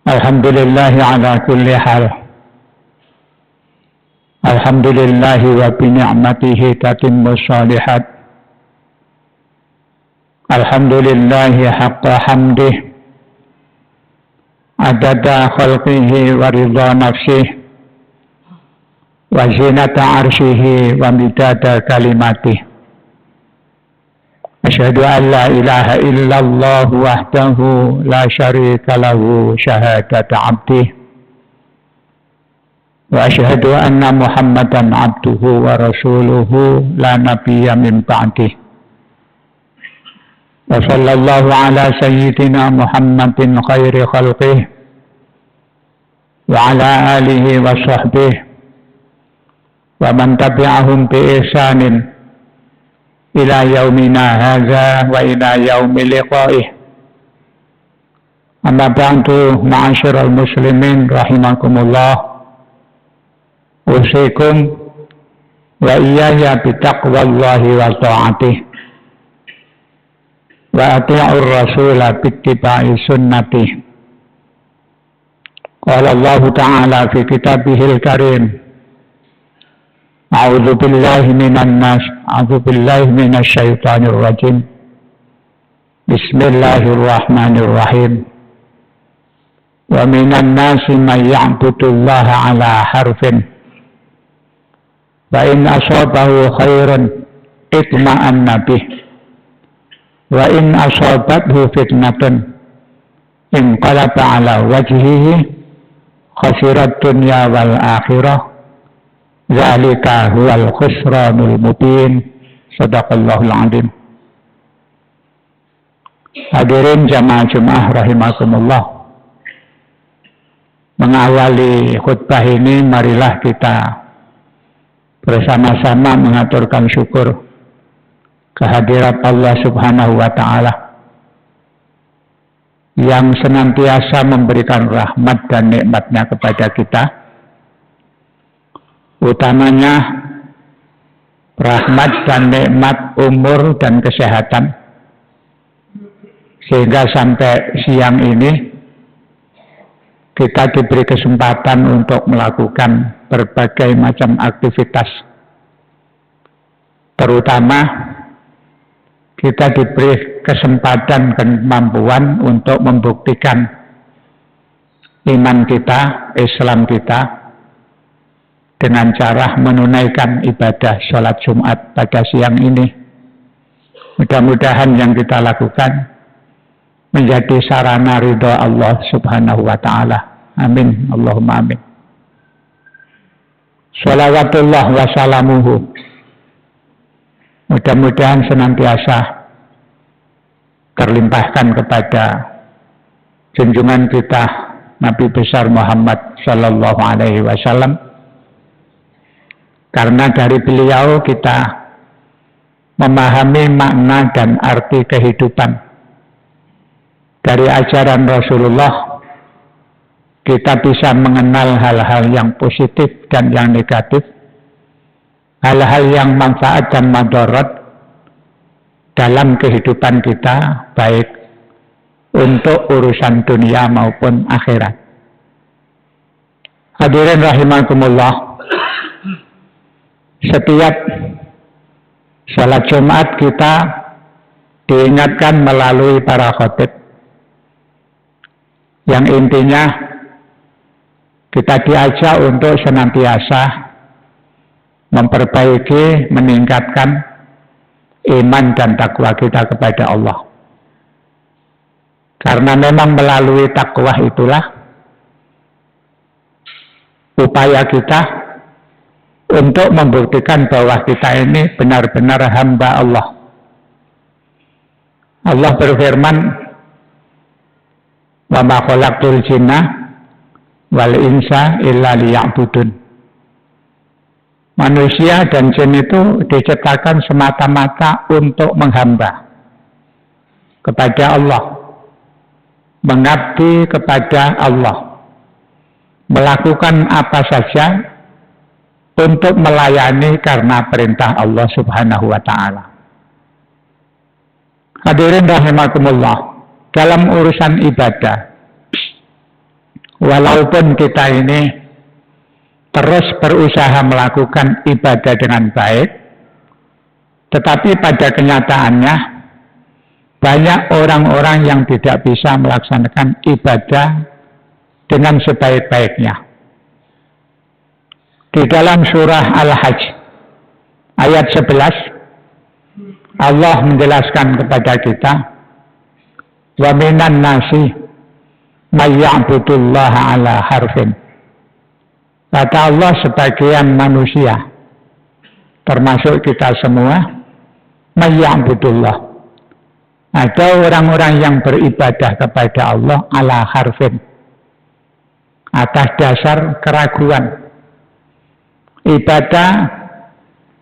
Alhamdulillah ala kulli hal. Alhamdulillah wa bi ni'matihi tatimmu shalihat. Alhamdulillah haqqa hamdih. Adada khalqihi wa ridha nafsihi. Wa zinata arshihi wa midada kalimatih. Asyhadu an la ilaha illallah wahdahu la syarika lahu syahadata abdih. Wa asyhadu anna Muhammadan abduhu wa rasuluhu la nabiyya min ba'dih. Wa sallallahu ala sayyidina Muhammadin khairi khalqih wa ala alihi wa sahbihi wa man tabi'ahum bi ihsanin ila yaumina hadza wa ila yaumi liqa'ih. Amma ba'du, ma'asyiral muslimin rahimakumullah. Usikum wa iyaya bitaqwallahi wa ta'atih wa ati'ur rasula bittiba'i sunnatih. Qala Allah ta'ala fi kitabihil karim, A'udzu billahi minasy syaithanir rajim. Bismillahirrahmanirrahim. Wa minan nasi may ya'budullaha 'ala harfin. Fa in asabahu khairun itma'anna bih. Wa in asabathu fitnatun inqalaba 'ala wajhihi khasirat dunya wal akhirah. Zalika huwal khusranul mubin. Shadaqallahul azim. Hadirin jamaah rahimakumullah. Mengawali khutbah ini, marilah kita bersama-sama mengaturkan syukur kehadirat Allah Subhanahu wa ta'ala yang senantiasa memberikan rahmat dan nikmatnya kepada kita. Utamanya rahmat dan nikmat umur dan kesehatan, sehingga sampai siang ini kita diberi kesempatan untuk melakukan berbagai macam aktivitas. Terutama kita diberi kesempatan dan kemampuan untuk membuktikan iman kita, Islam kita, dengan cara menunaikan ibadah sholat Jumat pada siang ini. Mudah-mudahan yang kita lakukan menjadi sarana ridha Allah Subhanahu wa ta'ala. Amin. Allahumma amin. Shalawatullah wa salamuhu. Mudah-mudahan senantiasa terlimpahkan kepada junjungan kita Nabi besar Muhammad sallallahu alaihi wasallam. Karena dari beliau kita memahami makna dan arti kehidupan. Dari ajaran Rasulullah kita bisa mengenal hal-hal yang positif dan yang negatif, hal-hal yang manfaat dan madarat dalam kehidupan kita, baik untuk urusan dunia maupun akhirat. Hadirin rahimakumullah. Setiap salat Jumat kita diingatkan melalui para khatib, yang intinya kita diajak untuk senantiasa memperbaiki, meningkatkan iman dan takwa kita kepada Allah. Karena memang melalui takwa itulah upaya kita untuk membuktikan bahwa kita ini benar-benar hamba Allah. Allah berfirman, "Wa ma khalaqtul jinna wal insa illa liya'budun." Manusia dan jin itu diciptakan semata-mata untuk menghamba kepada Allah, mengabdi kepada Allah, melakukan apa saja untuk melayani karena perintah Allah Subhanahu wa ta'ala. Hadirin rahimakumullah, dalam urusan ibadah walaupun kita ini terus berusaha melakukan ibadah dengan baik, tetapi pada kenyataannya banyak orang-orang yang tidak bisa melaksanakan ibadah dengan sebaik-baiknya. Di dalam surah Al-Hajj ayat 11 Allah menjelaskan kepada kita, wa minan nasi may ya'budullaha ala harfin. Kata Allah, sebagian manusia termasuk kita semua may ya'budullah, ada orang-orang yang beribadah kepada Allah ala harfin, atas dasar keraguan, ibadah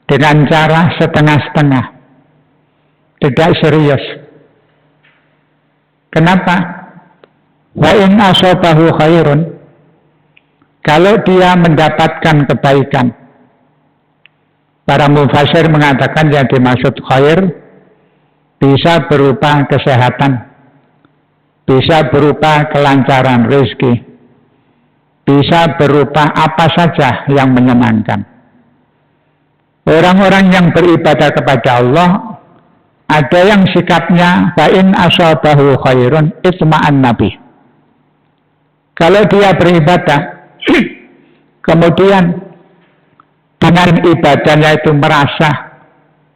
dengan cara setengah-setengah, tidak serius. Kenapa? Wa in asabahu khairun, kalau dia mendapatkan kebaikan, para mufassir mengatakan yang dimaksud khair bisa berupa kesehatan, bisa berupa kelancaran rezeki, bisa berupa apa saja yang menyenangkan. Orang-orang yang beribadah kepada Allah, ada yang sikapnya fa'in asabahu khairun itma'an nabi. Kalau dia beribadah, kemudian dengan ibadahnya itu merasa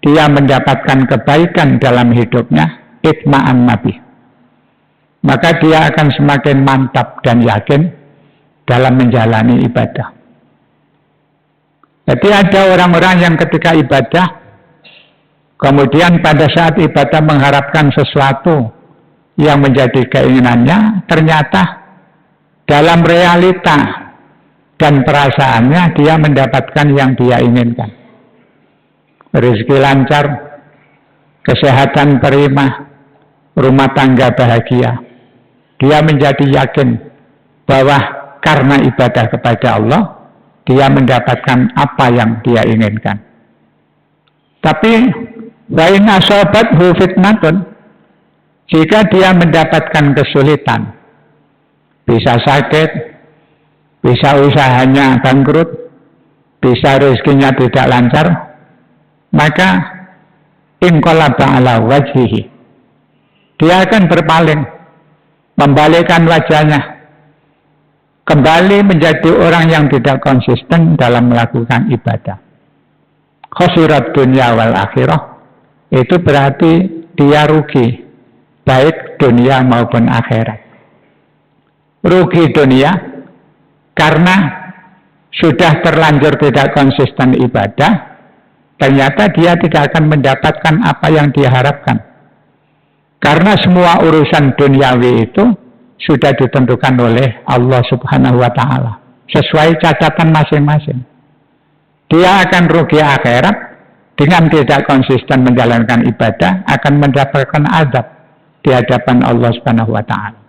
dia mendapatkan kebaikan dalam hidupnya, itma'an nabi, maka dia akan semakin mantap dan yakin dalam menjalani ibadah. Jadi ada orang-orang yang ketika ibadah, kemudian pada saat ibadah mengharapkan sesuatu yang menjadi keinginannya, ternyata dalam realita dan perasaannya dia mendapatkan yang dia inginkan. Rezeki lancar, kesehatan prima, rumah tangga bahagia. Dia menjadi yakin bahwa karena ibadah kepada Allah, dia mendapatkan apa yang dia inginkan. Tapi wa in asabathu fitnatun, jika dia mendapatkan kesulitan, bisa sakit, bisa usahanya bangkrut, bisa rezekinya tidak lancar, maka inqalaba ala wajhihi, dia akan berpaling, membalikkan wajahnya, kembali menjadi orang yang tidak konsisten dalam melakukan ibadah. Khosirat dunia wal akhirah, itu berarti dia rugi, baik dunia maupun akhirat. Rugi dunia karena sudah terlanjur tidak konsisten ibadah, ternyata dia tidak akan mendapatkan apa yang dia harapkan. Karena semua urusan duniawi itu sudah ditentukan oleh Allah Subhanahu wa Ta'ala sesuai catatan masing-masing. Dia akan rugi akhirat dengan tidak konsisten menjalankan ibadah, akan mendapatkan azab di hadapan Allah Subhanahu wa Ta'ala.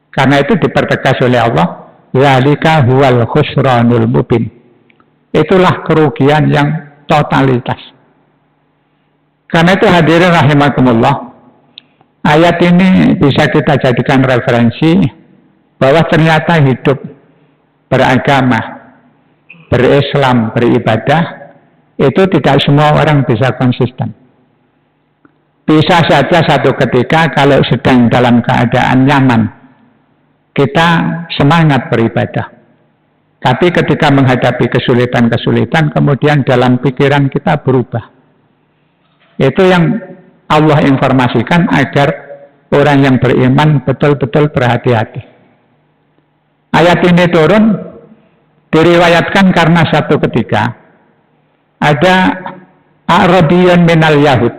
Karena itu dipertegas oleh Allah, zalika huwal khusranul mubin. Itulah kerugian yang totalitas. Karena itu hadirin rahimakumullah, ayat ini bisa kita jadikan referensi bahwa ternyata hidup beragama, berislam, beribadah, itu tidak semua orang bisa konsisten. Bisa saja satu ketika kalau sedang dalam keadaan nyaman, kita semangat beribadah. Tapi ketika menghadapi kesulitan-kesulitan, kemudian dalam pikiran kita berubah. Itu yang Allah informasikan agar orang yang beriman betul-betul berhati-hati. Ayat ini turun diriwayatkan karena satu ketika ada A'rabiyun minal Yahud,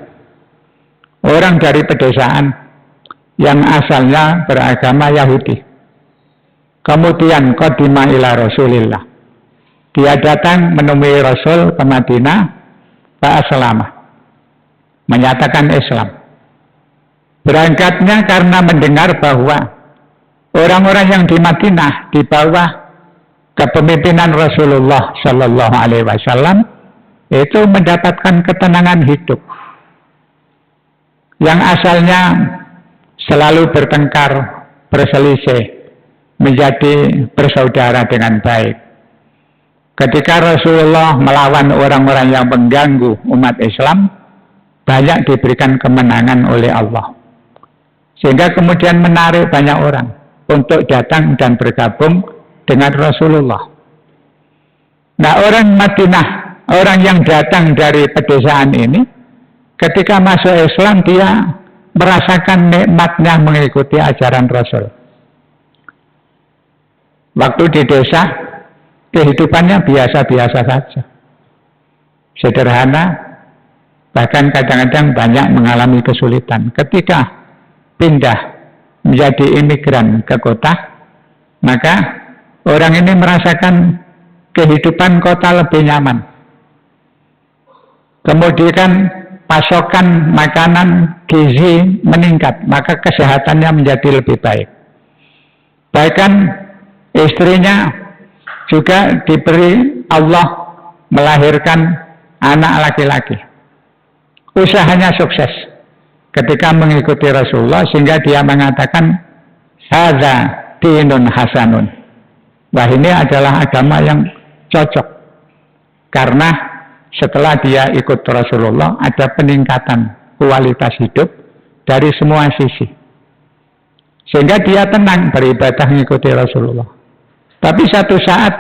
orang dari pedesaan yang asalnya beragama Yahudi. Kemudian qadima ila Rasulillah, dia datang menemui Rasul ke Madinah, fa'aslama, menyatakan Islam. Berangkatnya karena mendengar bahwa orang-orang yang di Madinah di bawah kepemimpinan Rasulullah Shallallahu Alaihi Wasallam itu mendapatkan ketenangan hidup. Yang asalnya selalu bertengkar, berselisih, menjadi bersaudara dengan baik. Ketika Rasulullah melawan orang-orang yang mengganggu umat Islam, banyak diberikan kemenangan oleh Allah. Sehingga kemudian menarik banyak orang untuk datang dan bergabung dengan Rasulullah. Nah, orang Madinah, orang yang datang dari pedesaan ini, ketika masuk Islam dia merasakan nikmatnya mengikuti ajaran Rasul. Waktu di desa, kehidupannya biasa-biasa saja. Sederhana, bahkan kadang-kadang banyak mengalami kesulitan. Ketika pindah menjadi imigran ke kota, maka orang ini merasakan kehidupan kota lebih nyaman. Kemudian pasokan makanan gizi meningkat, maka kesehatannya menjadi lebih baik. Bahkan istrinya juga diberi Allah melahirkan anak laki-laki. Usahanya sukses ketika mengikuti Rasulullah, sehingga dia mengatakan hadza dinun hasanun. Wah, ini adalah agama yang cocok. Karena setelah dia ikut Rasulullah ada peningkatan kualitas hidup dari semua sisi. Sehingga dia tenang beribadah mengikuti Rasulullah. Tapi satu saat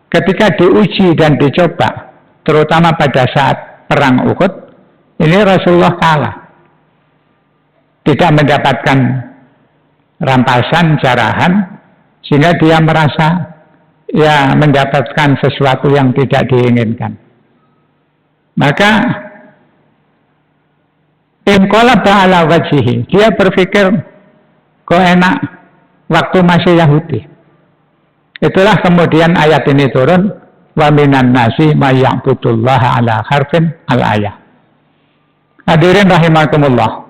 ketika diuji dan dicoba, terutama pada saat perang Uhud, ini Rasulullah kalah. Tidak mendapatkan rampasan, jarahan, sehingga dia merasa ya mendapatkan sesuatu yang tidak diinginkan. Maka inqalaba ala wajhihi, dia berpikir kok enak waktu masih Yahudi. Itulah kemudian ayat ini turun, wa minan nasi may ya'budullaha ala harfin al-ayah. Hadirin rahimakumullah,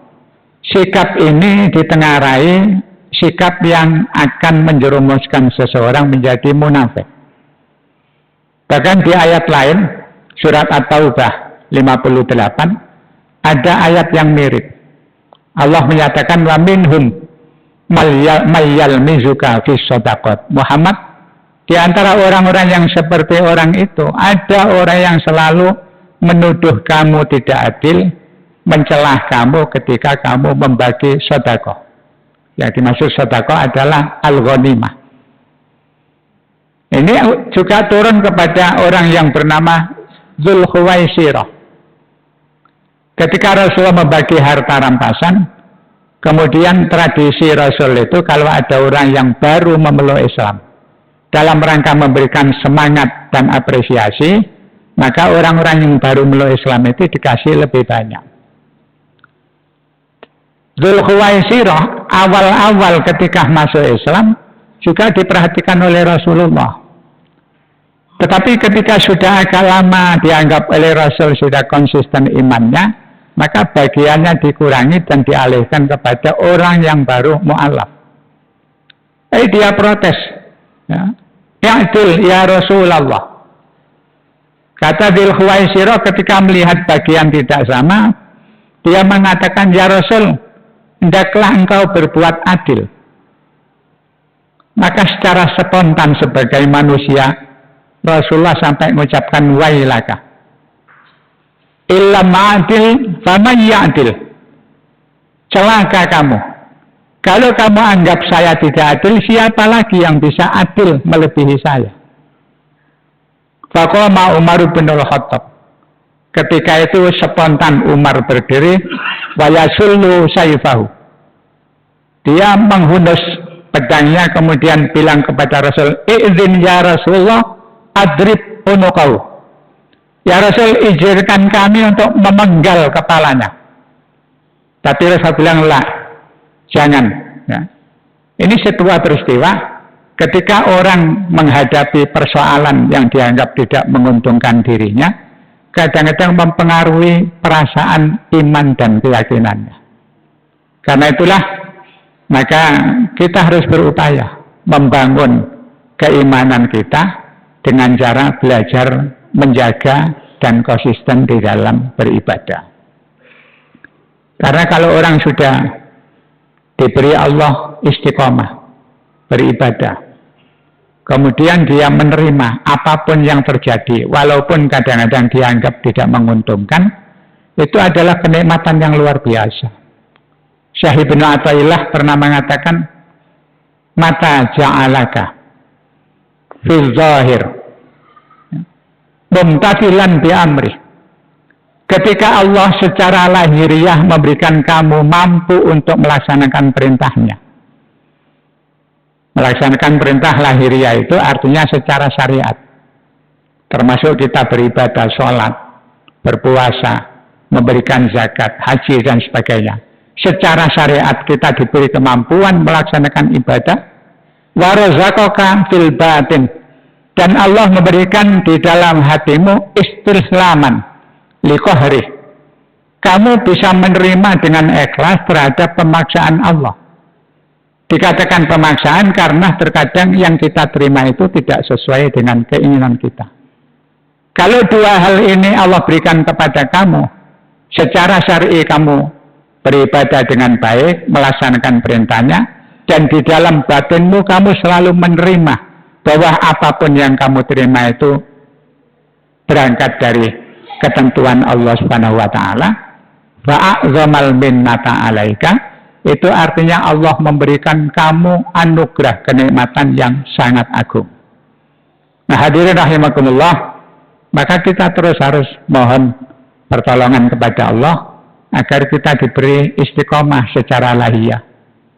sikap ini ditengarai sikap yang akan menjerumuskan seseorang menjadi munafik. Bahkan di ayat lain, surat At-Taubah 58, ada ayat yang mirip. Allah menyatakan, wa minhum mayyal mizuka fis shadaqat. Muhammad, di antara orang-orang yang seperti orang itu, ada orang yang selalu menuduh kamu tidak adil, mencelah kamu ketika kamu membagi sedekah. Yang dimaksud sedekah adalah al-ghanimah. Ini juga turun kepada orang yang bernama Dzulkhuwaisirah. Ketika Rasulullah membagi harta rampasan, kemudian tradisi Rasul itu kalau ada orang yang baru memeluk Islam, dalam rangka memberikan semangat dan apresiasi, maka orang-orang yang baru memeluk Islam itu dikasih lebih banyak. Dzulkhuwaisirah awal-awal ketika masuk Islam juga diperhatikan oleh Rasulullah. Tetapi ketika sudah agak lama dianggap oleh Rasul sudah konsisten imannya, maka bagiannya dikurangi dan dialihkan kepada orang yang baru mu'alaf. Dia protes. Ya'dil ya Rasulullah. Kata Dzulkhuwaisirah ketika melihat bagian tidak sama, dia mengatakan, ya Rasul, hendaklah engkau berbuat adil. Maka secara spontan sebagai manusia, Rasulullah sampai mengucapkan wailaka. Illam adil faman ya'dil. Celaka kamu. Kalau kamu anggap saya tidak adil, siapa lagi yang bisa adil melebihi saya? Faqama Umar bin Al-Khattab. Ketika itu spontan Umar berdiri, wa yasullu sayfahu. Dia menghunus pedangnya kemudian bilang kepada Rasul, "Izin ya Rasulullah, adrib unuqahu." Ya Rasul, izinkan kami untuk memenggal kepalanya. Tapi Rasul bilang, "La, jangan." Ya. Ini sebuah peristiwa ketika orang menghadapi persoalan yang dianggap tidak menguntungkan dirinya, kadang-kadang mempengaruhi perasaan iman dan keyakinannya. Karena itulah, maka kita harus berupaya membangun keimanan kita dengan cara belajar menjaga dan konsisten di dalam beribadah. Karena kalau orang sudah diberi Allah istiqomah, beribadah. Kemudian dia menerima apapun yang terjadi, walaupun kadang-kadang dianggap tidak menguntungkan, itu adalah kenikmatan yang luar biasa. Syekh Ibnu Athaillah pernah mengatakan, mata ja'alaka fil zahir mumtathilan bi amri. Ketika Allah secara lahiriah memberikan kamu mampu untuk melaksanakan perintahnya. Melaksanakan perintah lahiriah itu artinya secara syariat. Termasuk kita beribadah, sholat, berpuasa, memberikan zakat, haji, dan sebagainya. Secara syariat kita diberi kemampuan melaksanakan ibadah. Wa razaqaka fil batin. Dan Allah memberikan di dalam hatimu istislaman liqahri. Kamu bisa menerima dengan ikhlas terhadap pemaksaan Allah. Dikatakan pemaksaan karena terkadang yang kita terima itu tidak sesuai dengan keinginan kita. Kalau dua hal ini Allah berikan kepada kamu, secara syar'i kamu beribadah dengan baik, melaksanakan perintahnya, dan di dalam batinmu kamu selalu menerima bahwa apapun yang kamu terima itu berangkat dari ketentuan Allah Subhanahu wa taala, fa'azamal minnata 'alaika, itu artinya Allah memberikan kamu anugerah kenikmatan yang sangat agung. Nah, hadirin rahimakumullah, maka kita terus harus mohon pertolongan kepada Allah agar kita diberi istiqomah secara lahiriah.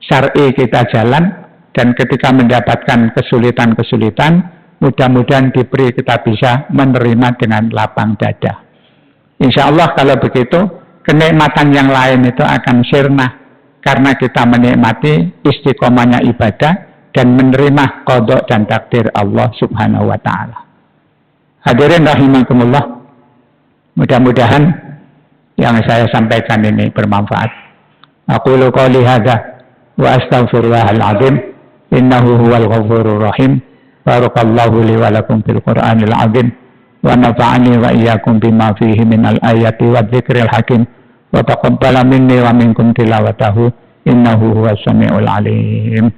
Syar'i kita jalan, dan ketika mendapatkan kesulitan-kesulitan, mudah-mudahan diberi kita bisa menerima dengan lapang dada. Insya Allah kalau begitu, kenikmatan yang lain itu akan sirna karena kita menikmati istiqomahnya ibadah dan menerima qada dan takdir Allah Subhanahu wa taala. Hadirin rahimakumullah, mudah-mudahan yang saya sampaikan ini bermanfaat. Aqulu qouli hadza wa astaghfirullahal azim innahu huwal ghafurur rahim. Barakallahu li wa lakum fil Qur'anil azim wa nafa'ani wa iyyakum bima fihi minal ayati wadh-dhikril hakim. Wa taqabbala minni wa minkum tilawatahu innahu huwas samiul alim.